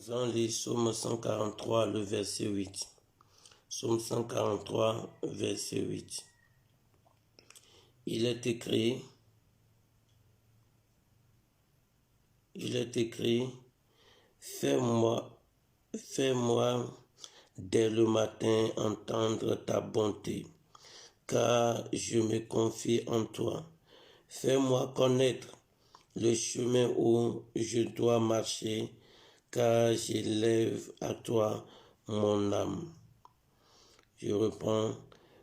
Nous allons lire Psaume 143, le verset 8. Psaume 143, verset 8. Il est écrit, fais-moi dès le matin entendre ta bonté, car je me confie en toi. Fais-moi connaître le chemin où je dois marcher, car j'élève à toi mon âme. Je reprends.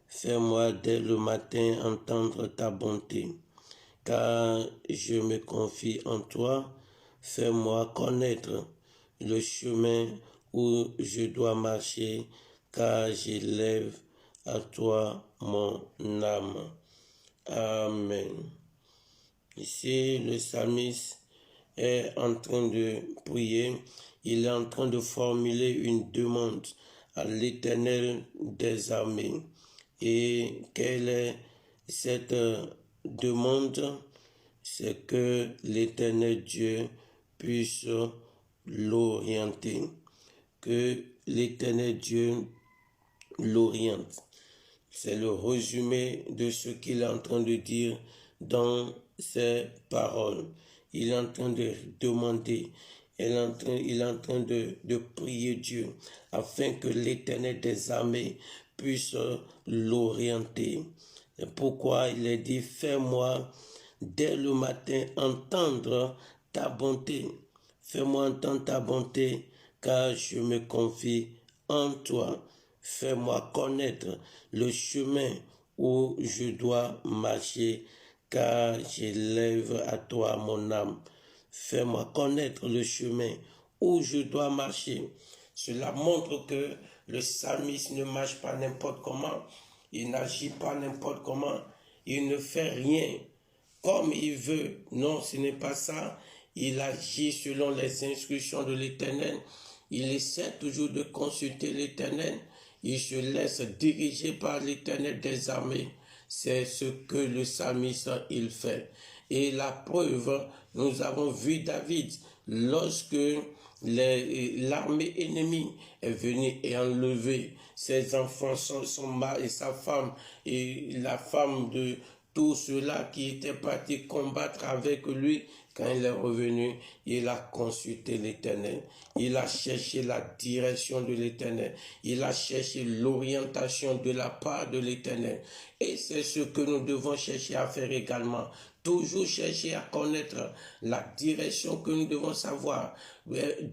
Fais-moi dès le matin entendre ta bonté, car je me confie en toi. Fais-moi connaître le chemin où je dois marcher, car j'élève à toi mon âme. Amen. Ici, le psalmiste est en train de prier, il est en train de formuler une demande à l'Éternel des armées. Et quelle est cette demande? C'est que l'Éternel Dieu puisse l'orienter, que l'Éternel Dieu l'oriente. C'est le résumé de ce qu'il est en train de dire dans ses paroles. Il est en train de demander, il est en train de prier Dieu afin que l'Éternel des armées puisse l'orienter. C'est pourquoi il est dit, fais-moi dès le matin entendre ta bonté. Fais-moi entendre ta bonté, car je me confie en toi. Fais-moi connaître le chemin où je dois marcher, car j'élève à toi mon âme. Fais-moi connaître le chemin où je dois marcher. Cela montre que le psalmiste ne marche pas n'importe comment. Il n'agit pas n'importe comment. Il ne fait rien comme il veut. Non, ce n'est pas ça. Il agit selon les instructions de l'Éternel. Il essaie toujours de consulter l'Éternel. Il se laisse diriger par l'Éternel des armées. C'est ce que le psalmiste il fait. Et la preuve, nous avons vu David lorsque l'armée ennemie est venue et enlevé ses enfants, son mari et sa femme et la femme de tout ceux-là qui étaient partis combattre avec lui. Quand il est revenu, il a consulté l'Éternel. Il a cherché la direction de l'Éternel. Il a cherché l'orientation de la part de l'Éternel. Et c'est ce que nous devons chercher à faire également. Toujours chercher à connaître la direction que nous devons savoir.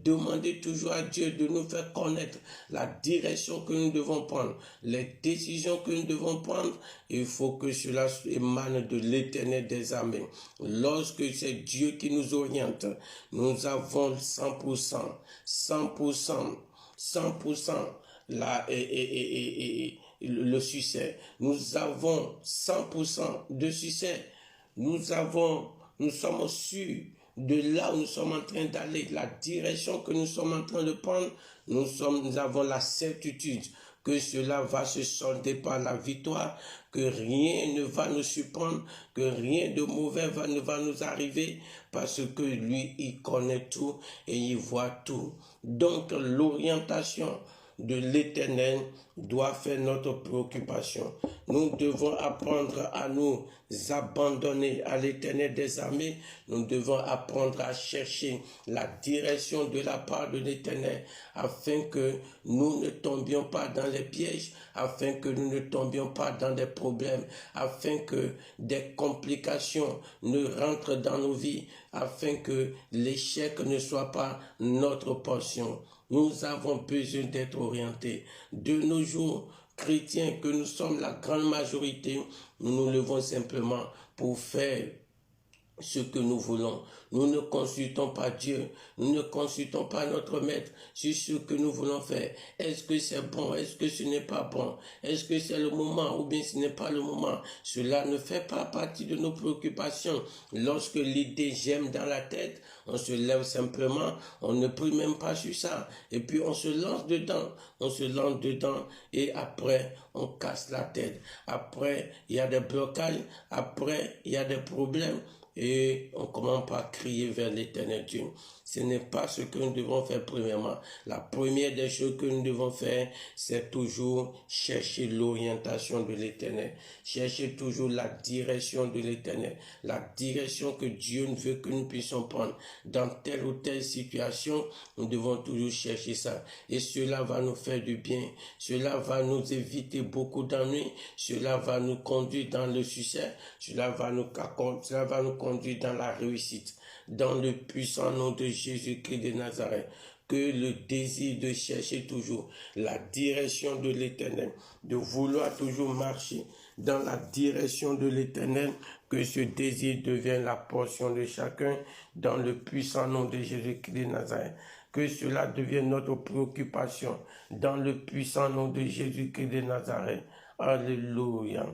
Demander toujours à Dieu de nous faire connaître la direction que nous devons prendre. Les décisions que nous devons prendre, il faut que cela émane de l'Éternel des armées. Lorsque c'est Dieu qui nous oriente, nous avons 100% le succès. Nous avons 100% de succès. Nous sommes sûrs de là où nous sommes en train d'aller, la direction que nous sommes en train de prendre, nous avons la certitude que cela va se solder par la victoire, que rien ne va nous surprendre, que rien de mauvais ne va nous arriver, parce que lui, il connaît tout et il voit tout. Donc, l'orientation de l'Éternel doit faire notre préoccupation. Nous devons apprendre à nous abandonner à l'Éternel des armées. Nous devons apprendre à chercher la direction de la part de l'Éternel afin que nous ne tombions pas dans les pièges, afin que nous ne tombions pas dans des problèmes, afin que des complications ne rentrent dans nos vies, afin que l'échec ne soit pas notre portion. Nous avons besoin d'être orientés. De nos jours, chrétiens que nous sommes la grande majorité, nous nous levons simplement pour faire ce que nous voulons. Nous ne consultons pas Dieu, nous ne consultons pas notre maître sur ce que nous voulons faire. Est-ce que c'est bon? Est-ce que ce n'est pas bon? Est-ce que c'est le moment ou bien ce n'est pas le moment? Cela ne fait pas partie de nos préoccupations. Lorsque l'idée germe dans la tête, on se lève simplement, on ne prie même pas sur ça. Et puis on se lance dedans et après on casse la tête. Après il y a des blocages, après il y a des problèmes. et on commence par crier vers l'Éternel Dieu. Ce n'est pas ce que nous devons faire premièrement. La première des choses que nous devons faire, c'est toujours chercher l'orientation de l'Éternel. Chercher toujours la direction de l'Éternel. La direction que Dieu veut que nous puissions prendre. Dans telle ou telle situation, nous devons toujours chercher ça. Et cela va nous faire du bien. Cela va nous éviter beaucoup d'ennuis. Cela va nous conduire dans le succès. Cela va nous conduire dans la réussite. Dans le puissant nom de Jésus-Christ de Nazareth, que le désir de chercher toujours la direction de l'Éternel, de vouloir toujours marcher dans la direction de l'Éternel, que ce désir devienne la portion de chacun dans le puissant nom de Jésus-Christ de Nazareth. Que cela devienne notre préoccupation dans le puissant nom de Jésus-Christ de Nazareth. Alléluia.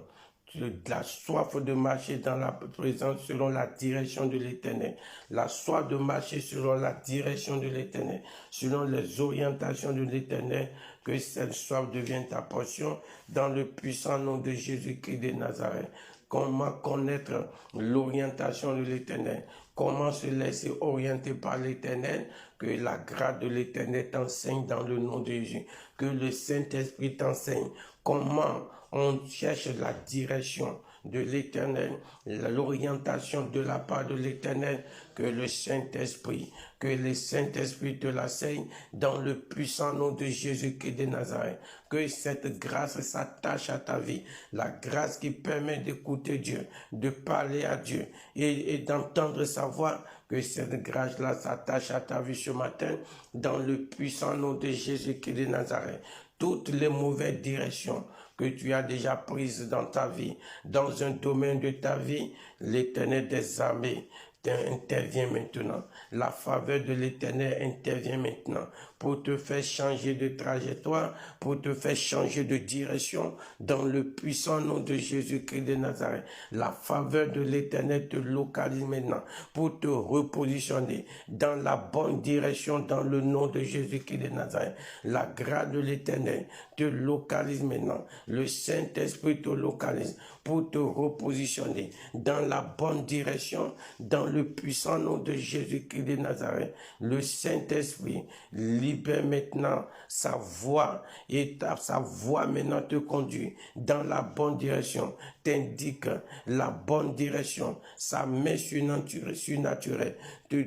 La soif de marcher dans la présence selon la direction de l'Éternel, la soif de marcher selon la direction de l'Éternel, selon les orientations de l'Éternel, que cette soif devienne ta portion dans le puissant nom de Jésus-Christ de Nazareth. Comment connaître l'orientation de l'Éternel? Comment se laisser orienter par l'Éternel? Que la grâce de l'Éternel t'enseigne dans le nom de Jésus. Que le Saint-Esprit t'enseigne. Comment on cherche la direction de l'Éternel, l'orientation de la part de l'Éternel, que le Saint-Esprit te l'enseigne dans le puissant nom de Jésus-Christ de Nazareth. Que cette grâce s'attache à ta vie, la grâce qui permet d'écouter Dieu, de parler à Dieu et d'entendre sa voix, que cette grâce-là s'attache à ta vie ce matin dans le puissant nom de Jésus-Christ de Nazareth. Toutes les mauvaises directions que tu as déjà prises dans ta vie, dans un domaine de ta vie, l'Éternel des armées intervient maintenant. La faveur de l'Éternel intervient maintenant pour te faire changer de trajectoire, pour te faire changer de direction dans le puissant nom de Jésus-Christ de Nazareth. La faveur de l'Éternel te localise maintenant pour te repositionner dans la bonne direction dans le nom de Jésus-Christ de Nazareth. La grâce de l'Éternel te localise maintenant. Le Saint-Esprit te localise pour te repositionner dans la bonne direction, dans le puissant nom de Jésus-Christ de Nazareth. Le Saint-Esprit libère maintenant sa voix et sa voix maintenant te conduit dans la bonne direction, t'indique la bonne direction. Sa main surnaturelle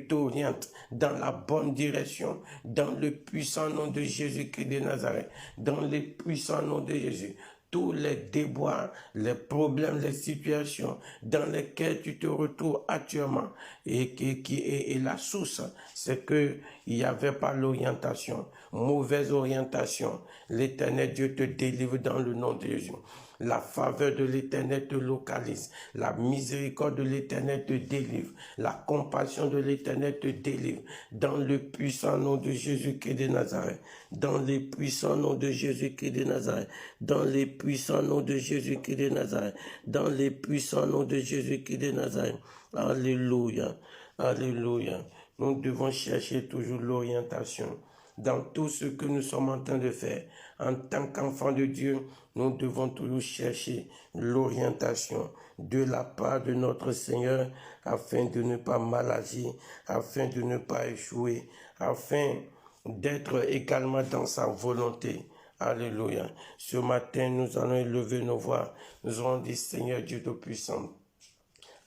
t'oriente dans la bonne direction, dans le puissant nom de Jésus-Christ de Nazareth, dans le puissant nom de Jésus. Tous les déboires, les problèmes, les situations dans lesquelles tu te retrouves actuellement et la source, c'est qu'il n'y avait pas l'orientation, mauvaise orientation. L'Éternel Dieu te délivre dans le nom de Jésus. La faveur de l'Éternel te localise. La miséricorde de l'Éternel te délivre. La compassion de l'Éternel te délivre. Dans le puissant nom de Jésus-Christ de Nazareth. Dans les puissants noms de Jésus-Christ de Nazareth. Dans les puissants noms de Jésus-Christ de Nazareth. Dans les puissants noms de Jésus-Christ de Nazareth. Alléluia. Alléluia. Nous devons chercher toujours l'orientation dans tout ce que nous sommes en train de faire. En tant qu'enfants de Dieu, nous devons toujours chercher l'orientation de la part de notre Seigneur afin de ne pas mal agir, afin de ne pas échouer, afin d'être également dans sa volonté. Alléluia. Ce matin, nous allons élever nos voix. Nous allons dire, Seigneur Dieu Tout-Puissant,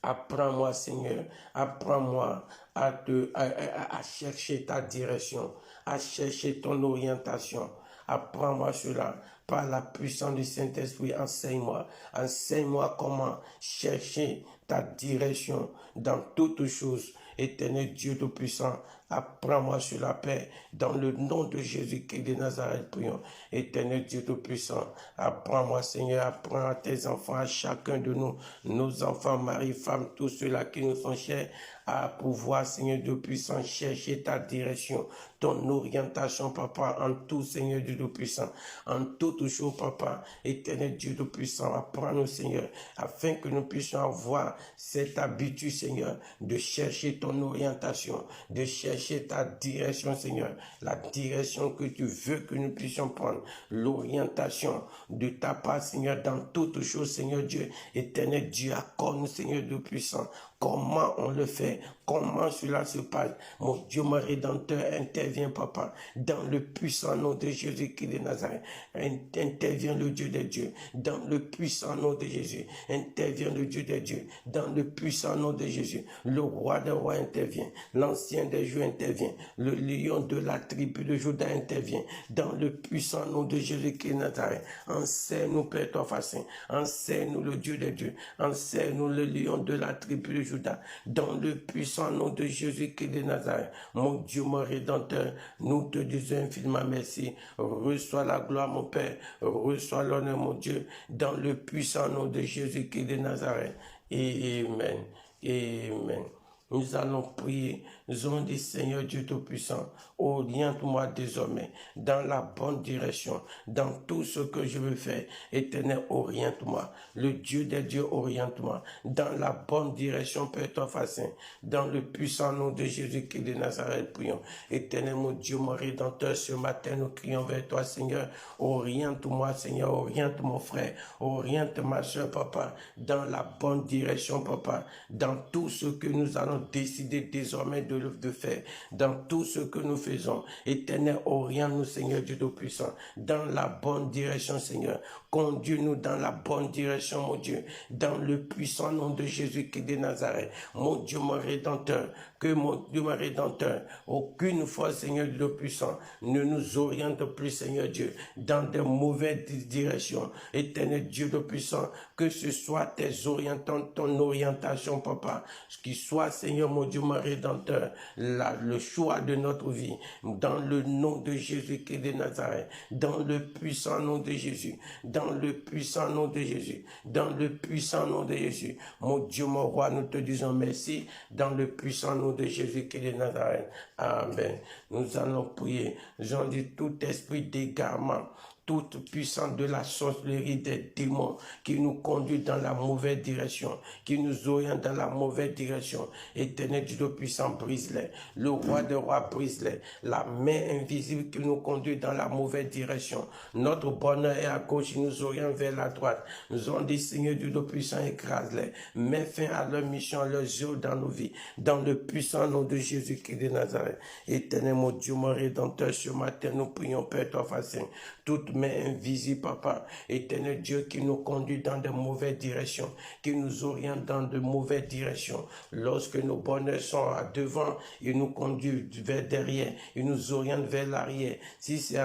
apprends-moi, Seigneur, apprends-moi à chercher ta direction, à chercher ton orientation. Apprends-moi cela par la puissance du Saint-Esprit. Enseigne-moi. Enseigne-moi comment chercher ta direction dans toutes choses. Éternel Dieu Tout-Puissant, apprends-moi cela, Père, dans le nom de Jésus-Christ de Nazareth, prions. Éternel Dieu Tout-Puissant, apprends-moi, Seigneur, apprends à tes enfants, à chacun de nous, nos enfants, mari, femmes, tous ceux-là qui nous sont chers, à pouvoir, Seigneur Dieu puissant, chercher ta direction, ton orientation, papa, en tout, Seigneur Dieu Tout-Puissant, en toute chose, papa, éternel Dieu Tout-Puissant, apprends-nous, Seigneur, afin que nous puissions avoir cette habitude, Seigneur, de chercher ton orientation, de chercher ta direction, Seigneur, la direction que tu veux que nous puissions prendre, l'orientation de ta part, Seigneur, dans toute chose, Seigneur Dieu, éternel Dieu, accorde-nous, Seigneur Dieu puissant, Comment on le fait? Comment cela se passe? Mon Dieu, mon Rédempteur, intervient, papa, dans le puissant nom de Jésus-Christ de Nazareth. Intervient le Dieu des dieux, dans le puissant nom de Jésus. Intervient le Dieu des dieux, dans le puissant nom de Jésus. Le roi des rois intervient, l'ancien des jours intervient, le lion de la tribu de Juda intervient, dans le puissant nom de Jésus-Christ de Nazareth. Enseigne-nous, Père, toi, Saint. Enseigne-nous le Dieu des dieux. Enseigne-nous le lion de la tribu de Juda. Dans le puissant nom de Jésus-Christ de Nazareth. Mon Dieu, mon Rédempteur, nous te disons infiniment merci. Reçois la gloire, mon Père. Reçois l'honneur, mon Dieu. Dans le puissant nom de Jésus-Christ de Nazareth. Amen. Amen. Nous allons prier. Nous allons dire, Seigneur Dieu Tout-Puissant, oriente-moi désormais dans la bonne direction, dans tout ce que je veux faire. Éternel, oriente-moi. Le Dieu des dieux, oriente-moi dans la bonne direction, Père toi, Saint, dans le puissant nom de Jésus-Christ de Nazareth, prions. Éternel, mon Dieu, mon Rédempteur, ce matin, nous crions vers toi, Seigneur. Oriente-moi, Seigneur, oriente mon frère, oriente ma soeur, papa, dans la bonne direction, papa, dans tout ce que nous allons décider désormais de faire, dans tout ce que nous faisons. Éternel, oriente-nous, Seigneur Dieu Tout-Puissant, dans la bonne direction, Seigneur. Conduis-nous dans la bonne direction, mon Dieu, dans le puissant nom de Jésus-Christ de Nazareth. Mon Dieu, mon Rédempteur, que mon Dieu, mon Rédempteur, aucune fois, Seigneur Dieu Tout-Puissant, ne nous oriente plus, Seigneur Dieu, dans de mauvaises directions. Éternel Dieu Tout-Puissant, que ce soit tes orientants, ton orientation, papa, qui soit, Seigneur, mon Dieu, mon Rédempteur, le choix de notre vie, dans le nom de Jésus-Christ de Nazareth, dans le puissant nom de Jésus, dans le puissant nom de Jésus, dans le puissant nom de Jésus. Mon Dieu, mon roi, nous te disons merci, dans le puissant nom de Jésus-Christ de Nazareth. Amen. Nous allons prier. J'en dis tout esprit d'égarement, toute puissance de la sorcellerie des démons qui nous conduit dans la mauvaise direction, qui nous oriente dans la mauvaise direction. Éternel Dieu puissant, brise-les. Le roi des rois, brise-les. La main invisible qui nous conduit dans la mauvaise direction. Notre bonheur est à gauche, il nous oriente vers la droite. Nous avons dit, Seigneur Dieu puissant, écrase-les. Mets fin à leur mission, à leur œuvre dans nos vies. Dans le puissant nom de Jésus-Christ de Nazareth. Éternel mon Dieu, mon Rédempteur, ce matin, nous prions, Père, toi, Saint. Toute main invisible, papa, éternel Dieu, qui nous conduit dans de mauvaises directions, qui nous oriente dans de mauvaises directions. Lorsque nos bonheurs sont à devant, il nous conduit vers derrière, il nous oriente vers l'arrière. Si c'est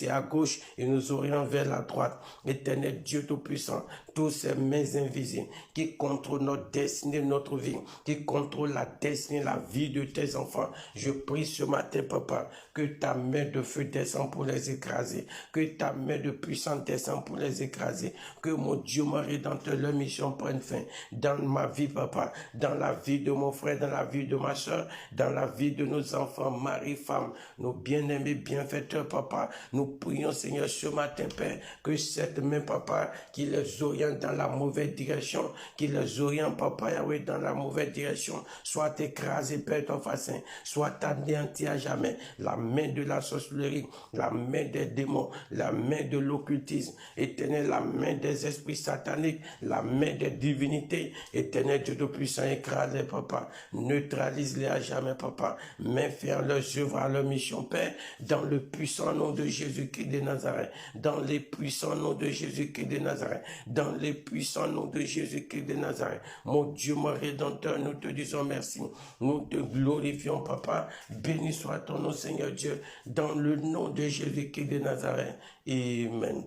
à gauche, il nous oriente vers la droite. Éternel Dieu Tout-Puissant, tous ces mains invisibles qui contrôlent notre destinée, notre vie, qui contrôlent la destinée, la vie de tes enfants. Je prie ce matin, papa, que ta main de feu descend pour les écraser, que ta main de puissance descend pour les écraser, que mon Dieu, mon Rédempteur, leur mission prenne fin dans ma vie, papa, dans la vie de mon frère, dans la vie de ma soeur, dans la vie de nos enfants, mari, femme, nos bien-aimés, bienfaiteurs, papa. Nous prions, Seigneur, ce matin, Père, que cette main, papa, qui les oriente dans la mauvaise direction, qui les oriente, papa, Yahweh, dans la mauvaise direction, soit écrasée, Père, ton Saint, soit anéantie à jamais. La main de la sorcellerie, la main des démons, la main de l'occultisme, éternel, la main des esprits sataniques, la main des divinités, éternel Dieu Tout-Puissant, écrase-les, papa, neutralise-les à jamais, papa, mets faire leurs œuvres à leur mission, Père, dans le puissant nom de Jésus-Christ de Nazareth, dans les puissants noms de Jésus-Christ de Nazareth, dans les puissants noms de Jésus-Christ de Nazareth. Mon Dieu, mon Rédempteur, nous te disons merci, nous te glorifions, papa, béni soit ton nom, Seigneur Dieu, dans le nom de Jésus-Christ de Nazareth. Amen.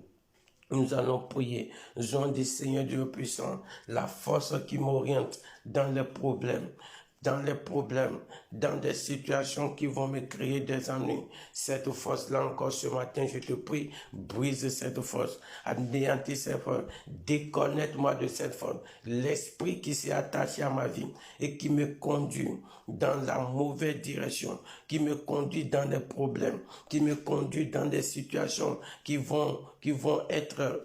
Nous allons prier. Nous allons dire, Seigneur Dieu puissant, la force qui m'oriente dans les problèmes, dans des situations qui vont me créer des ennuis. Cette force-là encore ce matin, je te prie, brise cette force, anéantis cette force, déconnecte-moi de cette force. L'esprit qui s'est attaché à ma vie et qui me conduit dans la mauvaise direction, qui me conduit dans des problèmes, qui me conduit dans des situations qui vont être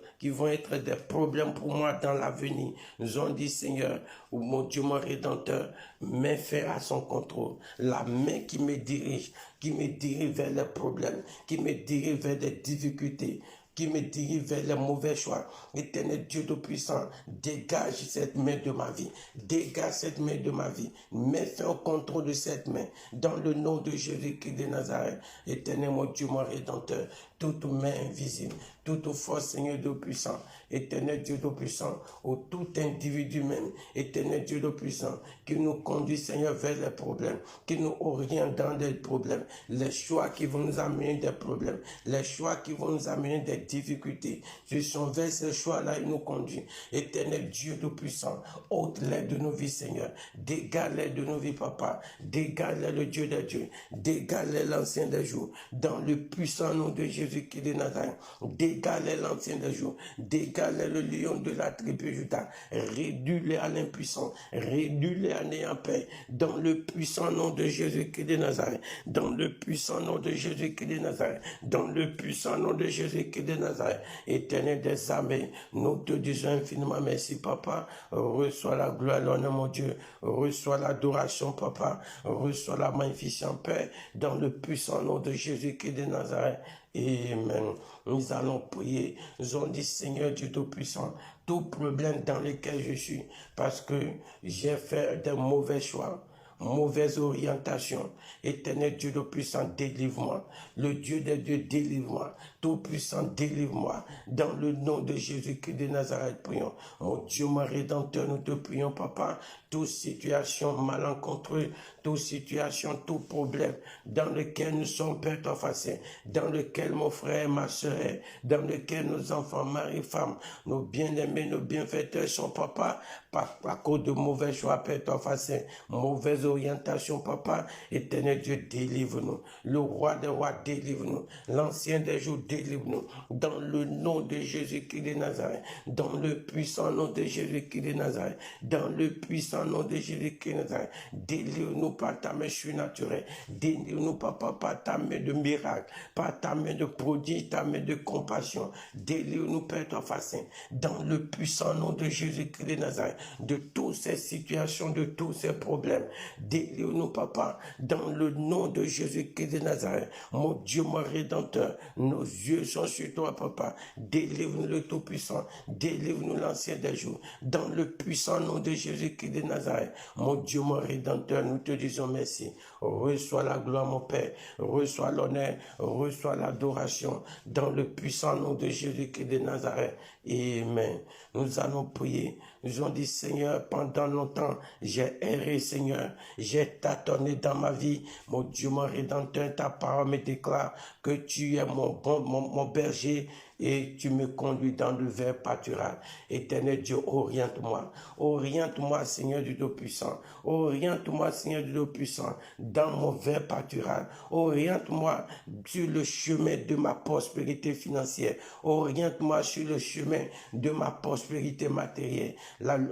des problèmes pour moi dans l'avenir. Nous avons dit, Seigneur, mon Dieu, mon Rédempteur, mets fin à son contrôle. La main qui me dirige vers les problèmes, qui me dirige vers des difficultés, qui me dirige vers les mauvais choix. Éternel Dieu Tout-Puissant, dégage cette main de ma vie. Dégage cette main de ma vie. Mets fin au contrôle de cette main. Dans le nom de Jésus-Christ de Nazareth. Éternel mon Dieu, mon Rédempteur. Toute main invisible, toute force, Seigneur Dieu puissant, éternel Dieu Tout-Puissant, ou tout individu même, éternel Dieu Tout-Puissant, qui nous conduit, Seigneur, vers les problèmes, qui nous oriente dans des problèmes, les choix qui vont nous amener des problèmes, les choix qui vont nous amener des difficultés. Ce sont vers ces choix-là, il nous conduit. Éternel Dieu Tout-Puissant, ôte-les de nos vies, Seigneur. Dégage-les de nos vies, Papa. Dégage-les le Dieu des dieux. Dégage-les l'ancien des jours. Dans le puissant nom de Jésus-Christ de Nazareth. Dégage-les l'ancien des jours. Dégage-les le lion de la tribu Juda. Réduis-les à l'impuissant. Réduis-les à néant paix. Dans le puissant nom de Jésus-Christ de Nazareth. Dans le puissant nom de Jésus-Christ de Nazareth. Dans le puissant nom de Jésus-Christ de Nazareth. Éternel des armées, nous te disons infiniment merci, Papa. Reçois la gloire, l'honneur, mon Dieu. Reçois l'adoration, Papa. Reçois la magnificente paix. Dans le puissant nom de Jésus-Christ de Nazareth. Amen. Nous allons prier. Nous allons dire, Seigneur Dieu Tout-Puissant, tout problème dans lequel je suis, parce que j'ai fait de mauvais choix, mauvaise orientation. Éternel Dieu Tout-Puissant, délivre-moi. Le Dieu des dieux, délivre-moi. Tout-Puissant, délivre-moi. Dans le nom de Jésus-Christ de Nazareth, prions. Mon Dieu, mon Rédempteur, nous te prions, Papa. Toute situation malencontreuse, toute situation, tout problème dans lequel nous sommes perturbés, dans lequel mon frère, ma soeur, dans lequel nos enfants, mari, femme, nos bien-aimés, nos bienfaiteurs sont, Papa, à cause de mauvais choix perturbés, mauvaise orientation, Papa. Éternel Dieu, délivre-nous. Le roi des rois, délivre-nous. L'ancien des jours, délivre-nous. Dans le nom de Jésus-Christ de Nazareth, dans le puissant nom de Jésus-Christ de Nazareth, dans le puissant nom de Jésus-Christ de Nazareth, délivre-nous par ta main surnaturelle. Délivre-nous, Papa, par ta main de miracle, par ta main de prodige, ta main de compassion. Délivre-nous, Père ton Saint, dans le puissant nom de Jésus-Christ de Nazareth, de toutes ces situations, de tous ces problèmes. Délivre-nous, Papa, dans le nom de Jésus-Christ de Nazareth. Mon Dieu, mon Rédempteur, nos yeux sont sur toi, Papa. Délivre-nous le Tout-Puissant. Délivre-nous l'ancien des jours. Dans le puissant nom de Jésus-Christ de Nazareth. Mon Dieu, mon Rédempteur, nous te disons merci. Reçois la gloire, mon Père. Reçois l'honneur. Reçois l'adoration. Dans le puissant nom de Jésus-Christ de Nazareth. Amen. Nous allons prier. Nous avons dit, Seigneur, pendant longtemps, j'ai erré, Seigneur. J'ai tâtonné dans ma vie. Mon Dieu, mon Rédempteur, ta parole me déclare que tu es mon berger et tu me conduis dans le vert pâturage. Éternel Dieu, oriente-moi. Oriente-moi, Seigneur du Tout-Puissant. Oriente-moi, Seigneur du Tout-Puissant, dans mon vert pâturage. Oriente-moi sur le chemin de ma prospérité financière. Oriente-moi sur le chemin de ma prospérité matérielle.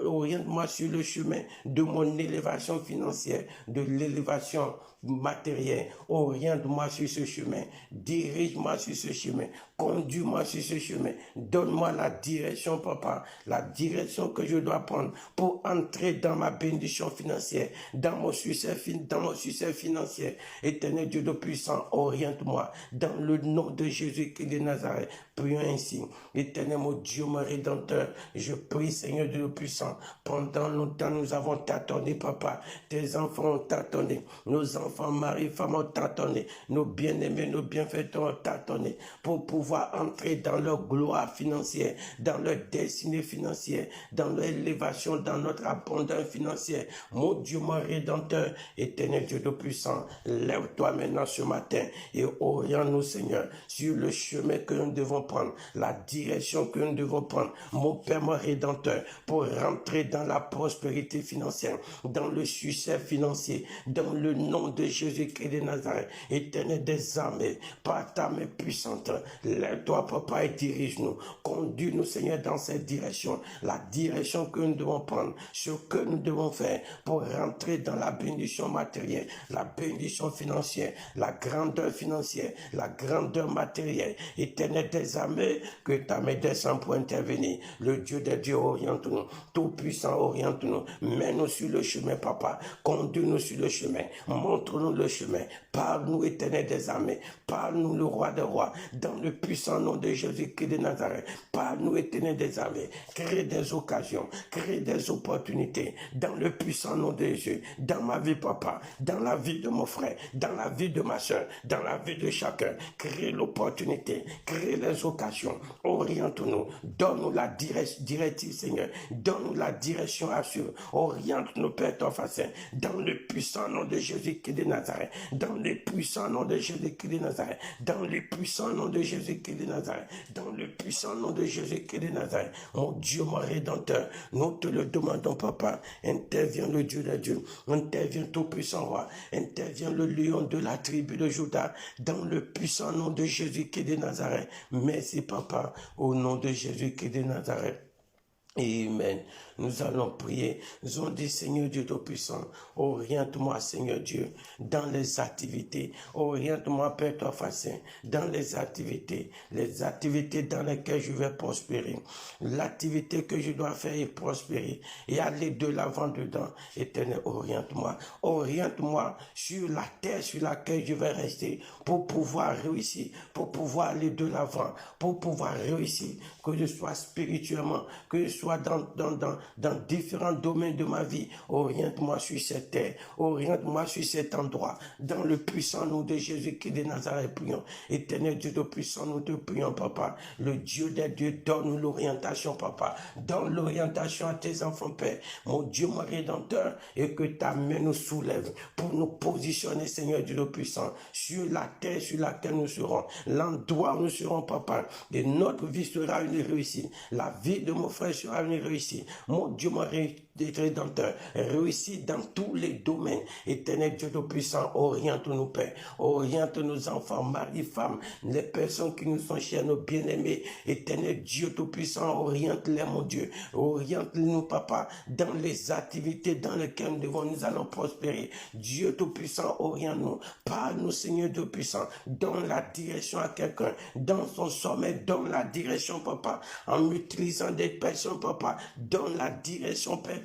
Oriente-moi sur le chemin de mon élévation financière, de l'élévation matérielle. Oriente-moi sur ce chemin. Dirige-moi sur ce chemin. Conduis-moi sur ce chemin. Donne-moi la direction, Papa. La direction que je dois prendre pour entrer dans ma bénédiction financière, dans mon succès financier. Éternel Dieu de puissant, oriente-moi dans le nom de Jésus-Christ de Nazareth. Prions ainsi. Éternel mon Dieu, mon Rédempteur, je prie, Seigneur Dieu puissant. Pendant longtemps, nous avons tâtonné, Papa. Tes enfants ont tâtonné. Nos enfants, mari, femmes ont tâtonné. Nos bien-aimés, nos bienfaiteurs ont tâtonné pour pouvoir entrer dans leur gloire financière, dans leur destinée financière, dans leur élévation, dans notre abondance financière. Mon Dieu, mon Rédempteur, éternel Dieu de puissant, lève-toi maintenant ce matin et oriente-nous, Seigneur, sur le chemin que nous devons prendre, la direction que nous devons prendre, mon Père, mon Rédempteur, pour rentrer dans la prospérité financière, dans le succès financier, dans le nom de Jésus-Christ de Nazareth, éternel des armées, par ta main puissante, lève-toi, Papa, et dirige-nous, conduis-nous, Seigneur, dans cette direction, la direction que nous devons prendre, ce que nous devons faire pour rentrer dans la bénédiction matérielle, la bénédiction financière, la grandeur financière, la grandeur matérielle, éternel des armées, que ta main descend pour intervenir. Le Dieu des dieux, oriente-nous. Tout-Puissant, oriente-nous. Mets-nous sur le chemin, Papa. Conduis-nous sur le chemin. Montre-nous le chemin. Parle-nous, éternel des armées. Parle-nous, le roi des rois. Dans le puissant nom de Jésus-Christ de Nazareth. Par nous, éternel des armées, crée des occasions, crée des opportunités dans le puissant nom de Jésus, dans ma vie, papa, dans la vie de mon frère, dans la vie de ma soeur, dans la vie de chacun. Crée l'opportunité, crée les occasions, oriente-nous, donne-nous la directive, Seigneur, donne-nous la direction assurée, oriente-nous, Père ton face, dans le puissant nom de Jésus-Christ de Nazareth, dans le puissant nom de Jésus-Christ de Nazareth, dans le puissant nom de Jésus-Christ de Nazareth, dans le puissant nom de Jésus-Christ de Nazareth. Mon Dieu, mon Rédempteur, nous te le demandons, papa. Interviens le Dieu des dieux, interviens tout-puissant roi, interviens le lion de la tribu de Juda, dans le puissant nom de Jésus-Christ de Nazareth. Merci, papa, au nom de Jésus-Christ de Nazareth. Amen. Nous allons prier. Nous allons dire, Seigneur Dieu Tout-Puissant, oriente-moi, Seigneur Dieu, dans les activités. Oriente-moi, Père toi face, dans les activités dans lesquelles je vais prospérer. L'activité que je dois faire est prospérer et aller de l'avant dedans. Éternel, oriente-moi. Oriente-moi sur la terre sur laquelle je vais rester pour pouvoir réussir, pour pouvoir aller de l'avant, pour pouvoir réussir, que je sois spirituellement, que je sois dans différents domaines de ma vie. Oriente-moi sur cette terre, oriente-moi sur cet endroit, dans le puissant nom de Jésus-Christ de Nazareth, prions. Éternel Dieu de puissant, nous te prions, papa. Le Dieu des dieux, donne-nous l'orientation, papa. Donne l'orientation à tes enfants, Père. Mon Dieu, mon Rédempteur, et que ta main nous soulève pour nous positionner, Seigneur Dieu de puissant, sur la terre sur laquelle nous serons, l'endroit où nous serons, papa. Et notre vie sera une réussite. La vie de mon frère sera une réussite. Mon Dieu, mon Rédempteur, réussite dans tous les domaines. Éternel Dieu Tout-Puissant, oriente-nous, Père. Oriente nos enfants, mari, femmes, les personnes qui nous sont chères, nos bien-aimés. Éternel Dieu Tout-Puissant, oriente-les, mon Dieu. Oriente-nous, papa, dans les activités dans lesquelles nous allons prospérer. Dieu Tout-Puissant, oriente-nous. Parle-nous, Seigneur Tout-Puissant. Donne la direction à quelqu'un. Dans son sommet, donne la direction, papa. En utilisant des personnes, papa. Donne la direction, Père,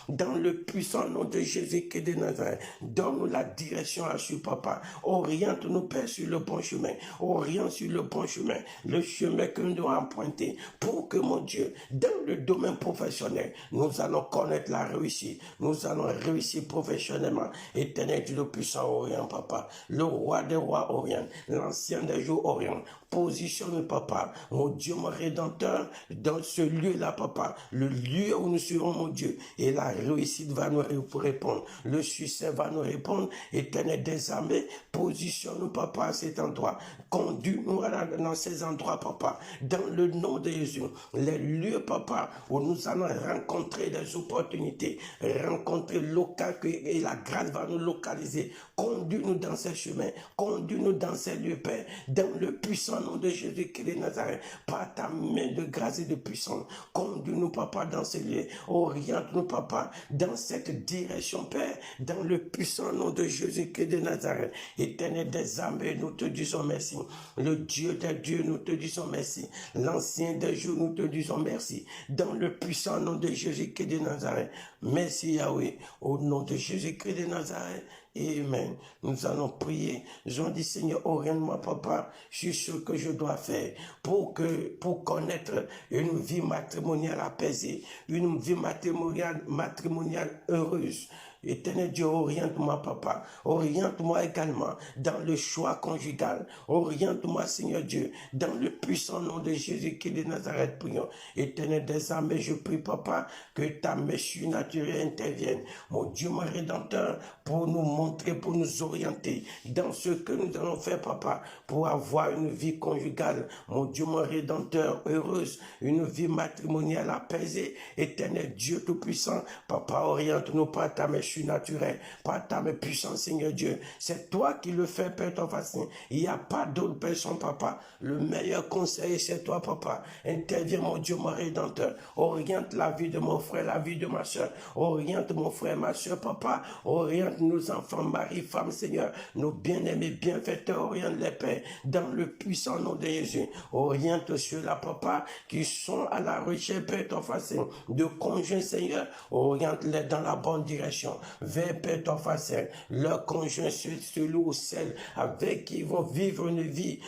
dans le puissant nom de Jésus-Christ de Nazareth. Donne-nous la direction à ce papa. Oriente-nous, Père, sur le bon chemin. Oriente sur le bon chemin. Le chemin que nous devons emprunter pour que, mon Dieu, dans le domaine professionnel, nous allons connaître la réussite. Nous allons réussir professionnellement. Éternel Dieu le puissant, oriente, papa. Le roi des rois, oriente. L'ancien des jours, oriente. Positionne, papa, mon Dieu, mon Rédempteur, dans ce lieu-là, papa, le lieu où nous serons, mon Dieu, et la réussite va nous répondre, le succès va nous répondre. Éternel des armées, positionne-nous, papa, à cet endroit, conduis-nous dans ces endroits, papa, dans le nom de Jésus, les lieux, papa, où nous allons rencontrer des opportunités, rencontrer local, et la grâce va nous localiser. Conduis-nous dans ces chemins, conduis-nous dans ces lieux, Père, dans le puissant nom de Jésus-Christ de Nazareth, par ta main de grâce et de puissance. Conduis-nous, papa, dans ces lieux. Oriente-nous, papa, dans cette direction, Père, dans le puissant nom de Jésus-Christ de Nazareth. Éternel des armées, nous te disons merci. Le Dieu des dieux, nous te disons merci. L'ancien des jours, nous te disons merci. Dans le puissant nom de Jésus-Christ de Nazareth. Merci, Yahweh, au nom de Jésus-Christ de Nazareth. Amen. Nous allons prier. J'en dis, Seigneur, oriente-moi, papa, sur ce que je dois faire pour connaître une vie matrimoniale apaisée, une vie matrimoniale heureuse. Éternel Dieu, oriente-moi, papa. Oriente-moi également dans le choix conjugal. Oriente-moi, Seigneur Dieu, dans le puissant nom de Jésus-Christ de Nazareth, prions. Éternel des armées, je prie, papa, que ta main surnaturelle intervienne. Mon Dieu, mon Rédempteur, pour nous montrer, pour nous orienter dans ce que nous allons faire, papa, pour avoir une vie conjugale. Mon Dieu, mon Rédempteur, heureuse, une vie matrimoniale apaisée. Éternel Dieu Tout-Puissant, papa, oriente-nous par ta main surnaturelle, par ta main puissante, Seigneur Dieu. C'est toi qui le fais, Père, ton facile. Il n'y a pas d'autre personne, papa. Le meilleur conseiller, c'est toi, papa. Interviens, mon Dieu, mon Rédempteur. Oriente la vie de mon frère, la vie de ma soeur. Oriente mon frère, ma soeur, papa. Oriente nos enfants, mari, femme, Seigneur. Nos bien-aimés, bienfaiteurs, oriente les pères. Dans le puissant nom de Jésus. Oriente ceux-là, papa, qui sont à la recherche, Père, ton facile, de conjoint, Seigneur. Oriente-les dans la bonne direction. vers Père ton face, leur conjoint, celui ou celle avec qui ils vont vivre une vie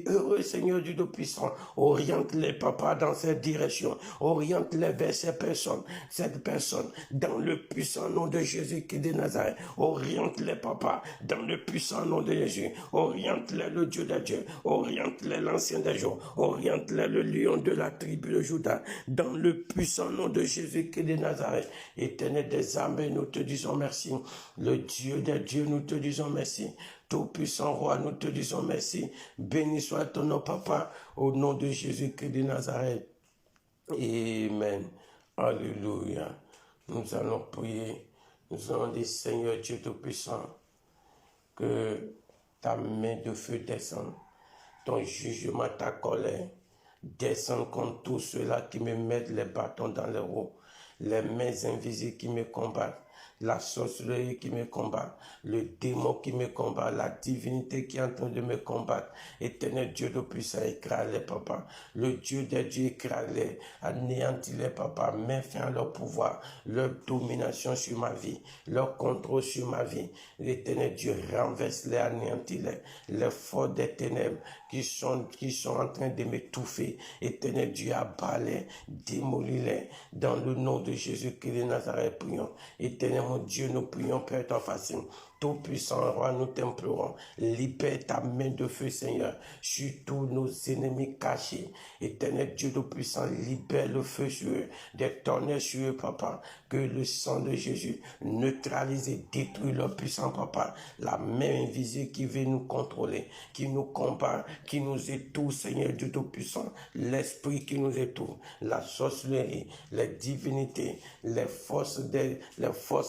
heureuse, Seigneur Dieu Tout-Puissant. Oriente-les, papa, dans cette direction. Oriente-les vers cette personne, dans le puissant nom de Jésus qui est de Nazareth. Oriente-les, papa, dans le puissant nom de Jésus. Oriente-les, le Dieu des dieux. Oriente-les, l'ancien des jours. Oriente-les, le lion de la tribu de Juda. Dans le puissant nom de Jésus qui est de Nazareth. Éternel des armées, nous te disons merci. Le Dieu des dieux, nous te disons merci. Tout-puissant roi, nous te disons merci. Béni soit ton nom, papa, au nom de Jésus qui est de Nazareth. Amen. Alléluia. Nous allons prier. Nous allons dire, Seigneur Dieu Tout-Puissant, que ta main de feu descende, ton jugement, ta colère, descende contre tous ceux-là qui me mettent les bâtons dans les roues, les mains invisibles qui me combattent, la sorcellerie qui me combat, le démon qui me combat, la divinité qui est en train de me combattre. Éternel Dieu de puissance, écrase-les, papa. Le Dieu des dieux, écrase-les, anéantis-les, papa. Mets fin à leur pouvoir, leur domination sur ma vie, leur contrôle sur ma vie. L'éternel Dieu, renverse-les, anéantis-les, les forces des ténèbres qui sont en train de m'étouffer. Éternel Dieu, abat-les, démolis-les, dans le nom de Jésus-Christ de Nazareth, prions. Éternel mon Dieu, nous prions, Père, ton facile. Tout-puissant roi, nous t'implorons, libère ta main de feu, Seigneur, sur tous nos ennemis cachés. Éternel Dieu Tout-Puissant, libère le feu sur eux, des tonnerres sur eux, papa, que le sang de Jésus neutralise et détruit leur puissant, papa, la main invisible qui veut nous contrôler, qui nous combat, qui nous étouffe, Seigneur Dieu Tout-Puissant, l'esprit qui nous étouffe, la sorcellerie, les divinités, les forces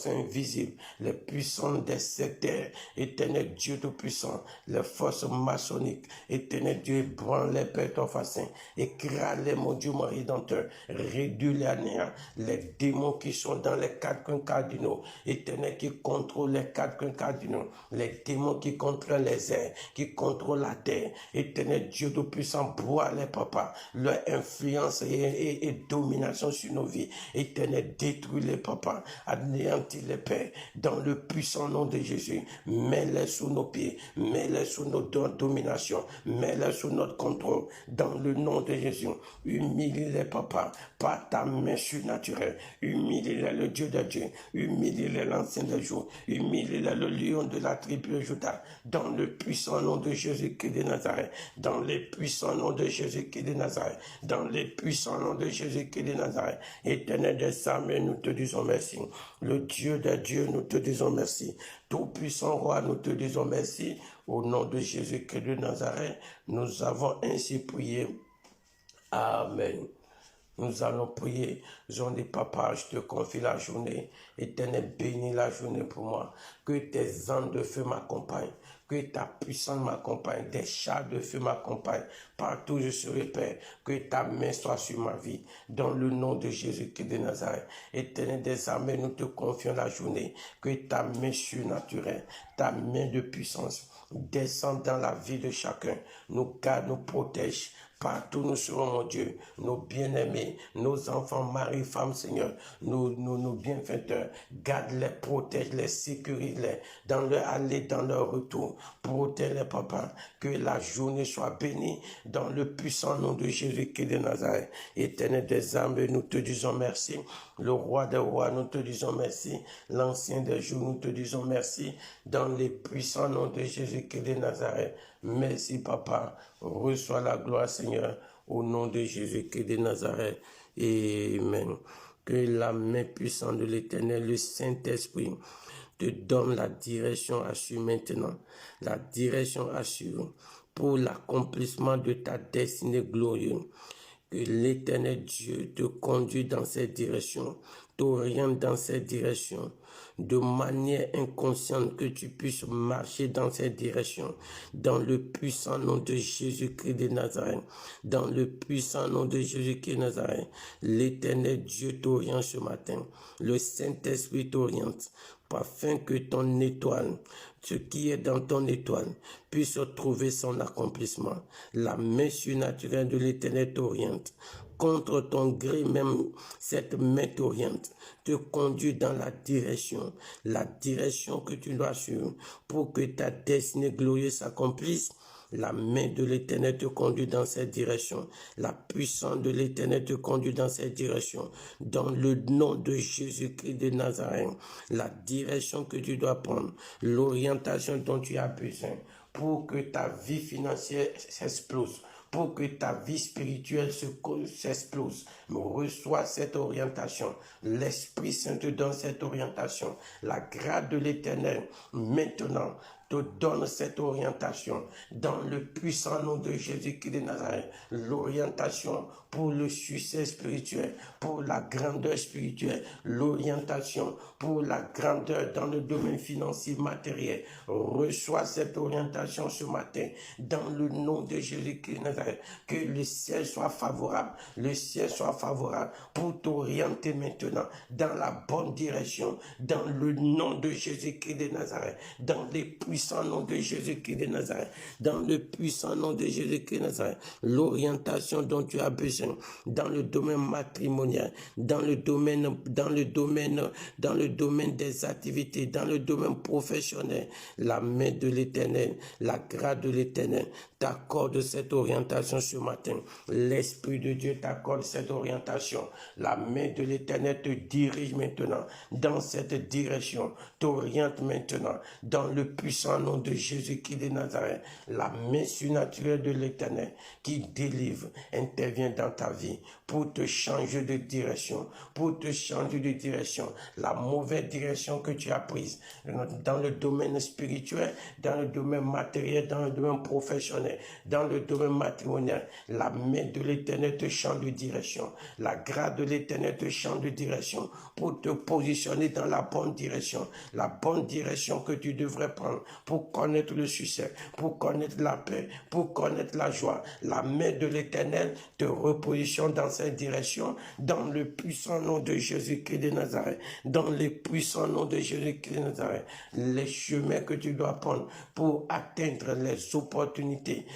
invisibles, les puissances des sectaires, éternel Dieu Tout-Puissant, les forces maçonniques, éternel Dieu, branle-les, Père ton facin, écrase-les, mon Dieu, mon Rédempteur, réduis-les à néant, les démons qui sont dans les quatre coins cardinaux, éternel qui contrôle les quatre coins cardinaux, les démons qui contrôlent les airs, qui contrôlent la terre, éternel Dieu Tout-Puissant, broie-les, papa, leur influence et domination sur nos vies, éternel, détruis-les, papa, anéantis-les, Père, dans le puissant nom de Jésus, mets-les sous nos pieds, mets-les sous notre domination, mets-les sous notre contrôle, dans le nom de Jésus. Humilie-les, papa, par ta main surnaturelle. Humilie-les, le Dieu de Dieu. Humilie-les, l'ancien des jours. Humilie-les, le lion de la tribu de Juda. Dans le puissant nom de Jésus-Christ de Nazareth. Dans le puissant nom de Jésus-Christ de Nazareth. Dans le puissant nom de Jésus-Christ de Nazareth. Éternel des armées, nous te disons merci. Le Dieu des dieux, nous te disons merci. Tout-puissant roi, nous te disons merci. Au nom de Jésus-Christ de Nazareth, nous avons ainsi prié. Amen. Nous allons prier. Journée, papa, je te confie la journée. Éternel, bénis la journée pour moi. Que tes anges de feu m'accompagnent. Que ta puissance m'accompagne. Des chars de feu m'accompagnent. Partout où je serai, Père. Que ta main soit sur ma vie. Dans le nom de Jésus-Christ de Nazareth. Éternel des armées, nous te confions la journée. Que ta main surnaturelle, ta main de puissance, descende dans la vie de chacun. Nous garde, nous protège. Partout nous serons, mon Dieu, nos bien-aimés, nos enfants, mari, femme, Seigneur, nos bienfaiteurs, garde-les, protège-les, sécurise-les, dans leur aller, dans leur retour, protège-les, papa, que la journée soit bénie, dans le puissant nom de Jésus-Christ de Nazareth. Éternel des âmes, nous te disons merci, le roi des rois, nous te disons merci, l'ancien des jours, nous te disons merci, dans les puissants noms de Jésus-Christ de Nazareth. Merci, papa. Reçois la gloire, Seigneur, au nom de Jésus-Christ de Nazareth. Amen. Que la main puissante de l'Éternel, le Saint-Esprit, te donne la direction assurée maintenant. La direction assurée pour l'accomplissement de ta destinée glorieuse. Que l'Éternel Dieu te conduit dans cette direction, t'oriente dans cette direction, de manière inconsciente, que tu puisses marcher dans cette direction, dans le puissant nom de Jésus-Christ de Nazareth, dans le puissant nom de Jésus-Christ de Nazareth. L'Éternel Dieu t'oriente ce matin, le Saint-Esprit t'oriente, afin que ton étoile, ce qui est dans ton étoile, puisse trouver son accomplissement. La main surnaturelle de l'Éternel t'oriente. contre ton gré même, cette main t'oriente, te conduit dans la direction que tu dois suivre pour que ta destinée glorieuse s'accomplisse. La main de l'Éternel te conduit dans cette direction. La puissance de l'Éternel te conduit dans cette direction. Dans le nom de Jésus-Christ de Nazareth, la direction que tu dois prendre, l'orientation dont tu as besoin pour que ta vie financière s'explose, pour que ta vie spirituelle s'explose. Reçois cette orientation. L'Esprit Saint te donne cette orientation. La grâce de l'Éternel, maintenant, te donne cette orientation dans le puissant nom de Jésus-Christ de Nazareth. L'orientation pour le succès spirituel, pour la grandeur spirituelle, l'orientation pour la grandeur dans le domaine financier matériel. Reçois cette orientation ce matin dans le nom de Jésus-Christ de Nazareth. Que le ciel soit favorable, le ciel soit favorable pour t'orienter maintenant dans la bonne direction, dans le nom de Jésus-Christ de Nazareth, dans les puissant nom de Jésus-Christ de Nazareth, dans le puissant nom de Jésus-Christ de Nazareth, l'orientation dont tu as besoin dans le domaine matrimonial, dans le domaine des activités, dans le domaine professionnel, la main de l'Éternel, la grâce de l'Éternel t'accorde cette orientation ce matin. L'Esprit de Dieu t'accorde cette orientation. La main de l'Éternel te dirige maintenant dans cette direction, t'oriente maintenant dans le puissant nom de Jésus-Christ de Nazareth. La main surnaturelle de l'Éternel qui délivre intervient dans ta vie pour te changer de direction, la mauvaise direction que tu as prise dans le domaine spirituel, dans le domaine matériel, dans le domaine professionnel, dans le domaine matrimonial. La main de l'Éternel te change de direction, la grâce de l'Éternel te change de direction pour te positionner dans la bonne direction que tu devrais prendre pour connaître le succès, pour connaître la paix, pour connaître la joie. La main de l'Éternel te repositionne dans cette direction, dans le puissant nom de Jésus-Christ de Nazareth, dans le puissant nom de Jésus-Christ de Nazareth. Les chemins que tu dois prendre pour atteindre les opportunités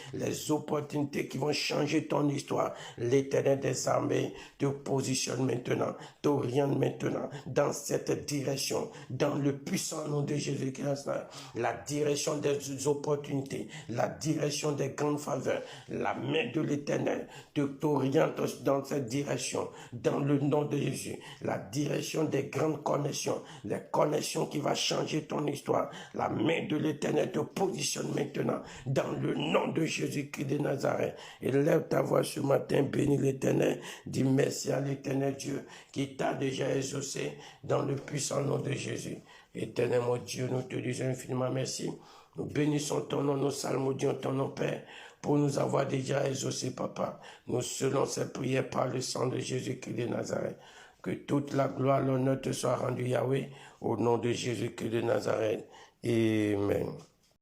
qui vont changer ton histoire. L'Éternel des armées te positionne maintenant, t'oriente maintenant dans cette direction, dans le puissant nom de Jésus-Christ de Nazareth. La direction des opportunités, la direction des grandes faveurs, la main de l'Éternel t'oriente dans cette direction, dans le nom de Jésus, la direction des grandes connexions, les connexions qui vont changer ton histoire. La main de l'Éternel te positionne maintenant dans le nom de Jésus-Christ de Nazareth. Et lève ta voix ce matin, bénis l'Éternel, dis merci à l'Éternel Dieu qui t'a déjà exaucé dans le puissant nom de Jésus. Éternel mon Dieu, nous te disons infiniment merci. Nous bénissons ton nom, nous salmodions ton nom, Père, pour nous avoir déjà exaucé, Papa. Nous selon cette prière par le sang de Jésus-Christ de Nazareth. Que toute la gloire, l'honneur te soit rendu, Yahweh, au nom de Jésus-Christ de Nazareth. Amen.